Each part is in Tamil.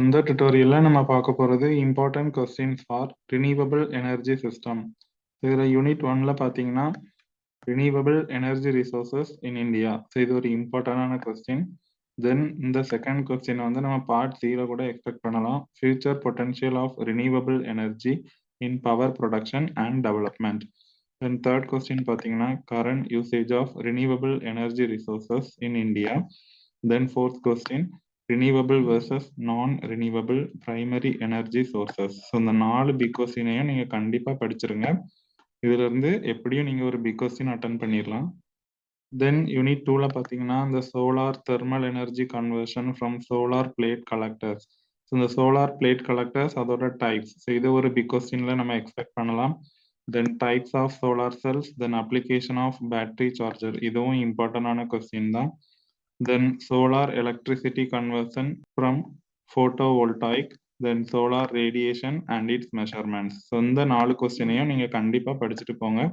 இந்த tutorialல நம்ம பார்க்க போறது important questions for renewable energy system. இதுல யூனிட் 1ல பார்த்தீங்கன்னா renewable energy resources in India. இது ஒரு இம்பார்ட்டன்டான கொஸ்டின். தென் இந்த செகண்ட் கொஸ்டின் வந்து நம்ம பார்ட் 0 கூட எக்ஸ்பெக்ட் பண்ணலாம். Future potential of renewable energy in power production and development. Then third question பார்த்தீங்கன்னா current usage of renewable energy resources in India. Then fourth question renewable versus non-renewable primary energy sources. So இந்த 4 பிக் கொஸ்டினையும் நீங்க கண்டிப்பா படிச்சிருங்க. இதுல இருந்து எப்படியும் நீங்க ஒரு பிக் கொஸ்டின் அட்டன் பண்ணிடலாம். தென் யூனிட் 2ல பார்த்தீங்கன்னா இந்த solar thermal energy conversion from solar plate collectors. So இந்த சோலார் பிளேட் கலெக்டர்ஸ் அதோட டைப்ஸ். ஸோ இது ஒரு பிக் கொஸ்டின்ல நம்ம எக்ஸ்பெக்ட் பண்ணலாம். Then types of solar cells, then application of battery charger, இதுவும் இம்பார்ட்டன்டான கொஸ்டின் தான். Then solar electricity conversion from photovoltaic, then solar radiation and its measurements. So இந்த 4 கொஸ்டினையும் நீங்க கண்டிப்பா படிச்சுட்டு போங்க.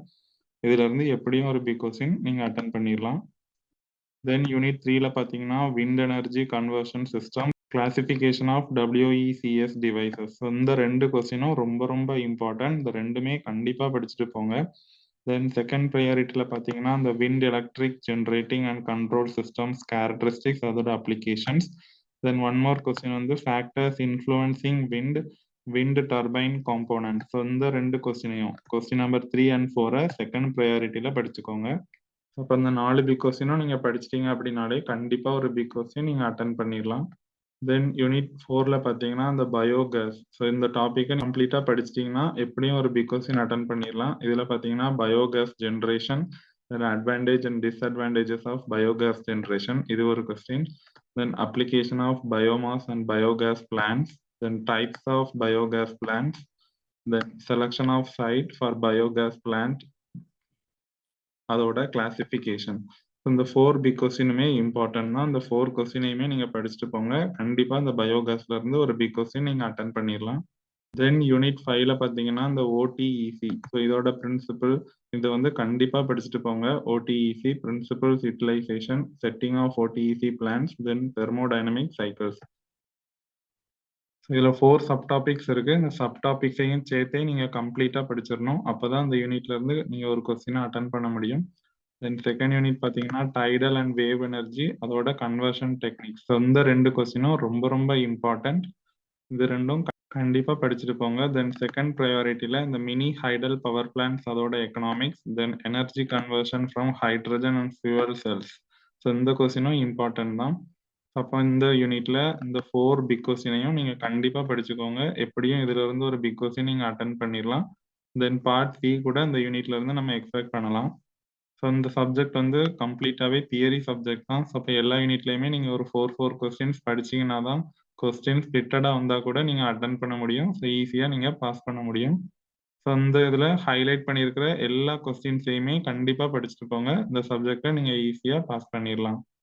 இதுல இருந்து எப்படியும் ஒரு பிக் கொஸ்டின் நீங்க அட்டன் பண்ணிடலாம். தென் யூனிட் 3ல பார்த்தீங்கன்னா wind energy conversion system, classification of WECS devices. So இந்த 2 கொஸ்டினும் ரொம்ப ரொம்ப இம்பார்ட்டன்ட். இந்த ரெண்டுமே கண்டிப்பா படிச்சுட்டு போங்க. தென் செகண்ட் ப்ரையாரிட்டியில் பார்த்தீங்கன்னா இந்த wind electric generating and control systems characteristics அதோட அப்ளிகேஷன்ஸ். தென் ஒன் மோர் கொஸ்டின் வந்து factors influencing wind turbine component. So இந்த 2 கொஸ்டினையும் கொஸ்டின் நம்பர் 3 and 4 செகண்ட் ப்ரையாரிட்டியில் படிச்சுக்கோங்க. அப்போ இந்த 4 பிக் கொஸ்டினும் நீங்கள் படிச்சிட்டீங்க அப்படின்னாலே கண்டிப்பாக ஒரு பிக் கொஸ்டின் நீங்கள் அட்டன் பண்ணிடலாம். தென் யூனிட் 4ல பார்த்தீங்கன்னா இந்த பயோகேஸ். ஸோ இந்த டாப்பிக்கை கம்ப்ளீட்டாக படிச்சிட்டிங்கன்னா எப்படியும் ஒரு பிக் கொஸ்டின் அட்டன் பண்ணிடலாம். இதில் பார்த்தீங்கன்னா biogas generation, then advantage and disadvantages of biogas generation, இது ஒரு question. Then application of biomass and biogas plants, then types of biogas plants, then selection of site for biogas plant, அதோட கிளாசிஃபிகேஷன். இந்த 4 பிக் கொஸ்டினுமே இம்பார்ட்டன்ட் தான். இந்த 4 கொஸ்டினையுமே நீங்க படிச்சுட்டு போங்க. கண்டிப்பா இந்த பயோகேஸ்ல இருந்து ஒரு பிக் கொஸ்டின் நீங்க அட்டன் பண்ணிடலாம். தென் யூனிட் 5ல பார்த்தீங்கன்னா இந்த ஓடிஇசி. ஸோ இதோட பிரின்சிபல் இது வந்து கண்டிப்பா படிச்சுட்டு போங்க. OTEC principles utilization, setting of OTEC plans, then thermodynamic cycles. இதுல 4 சப் டாபிக்ஸ் இருக்கு. இந்த சப் டாபிக்ஸையும் சேர்த்தே நீங்க கம்ப்ளீட்டா படிச்சிடணும். அப்பதான் இந்த யூனிட்ல இருந்து நீங்க ஒரு கொஸ்டினை அட்டன் பண்ண முடியும். தென் செகண்ட் யூனிட் பார்த்தீங்கன்னா டைடல் அண்ட் வேவ் எனர்ஜி, அதோட கன்வர்ஷன் டெக்னிக்ஸ். ஸோ இந்த 2 கொஸ்டினும் ரொம்ப ரொம்ப இம்பார்ட்டன்ட். இது ரெண்டும் கண்டிப்பா படிச்சுட்டு போங்க. தென் செகண்ட் ப்ரையாரிட்டியில இந்த மினி ஹைடல் பவர் பிளான்ஸ், அதோட economics, then energy conversion from hydrogen and fuel cells. So இந்த கொஸ்டினும் இம்பார்ட்டன்ட் தான். அப்போ இந்த யூனிட்ல இந்த 4 பிக் கொஸ்டினையும் நீங்க கண்டிப்பா படிச்சுக்கோங்க. எப்படியும் இதுல இருந்து ஒரு பிக் கொஸ்டின் நீங்க அட்டன் பண்ணிடலாம். தென் பார்ட் சி கூட இந்த யூனிட்ல இருந்து நம்ம எக்ஸ்பெக்ட் பண்ணலாம். ஸோ இந்த சப்ஜெக்ட் வந்து கம்ப்ளீட்டாகவே தியரி சப்ஜெக்ட் தான். ஸோ இப்போ எல்லா யூனிட்லையுமே நீங்கள் ஒரு 4 கொஸ்டின்ஸ் படிச்சீங்கன்னா தான் கொஸ்டின் ஸ்பிளிட்டடாக வந்தால் கூட நீங்கள் அட்டன் பண்ண முடியும். ஸோ ஈஸியாக நீங்கள் பாஸ் பண்ண முடியும். ஸோ இந்த இதில் ஹைலைட் பண்ணியிருக்கிற எல்லா கொஸ்டின்ஸையுமே கண்டிப்பாக படிச்சுட்டு போங்க. இந்த சப்ஜெக்டை நீங்கள் ஈஸியாக பாஸ் பண்ணிடலாம்.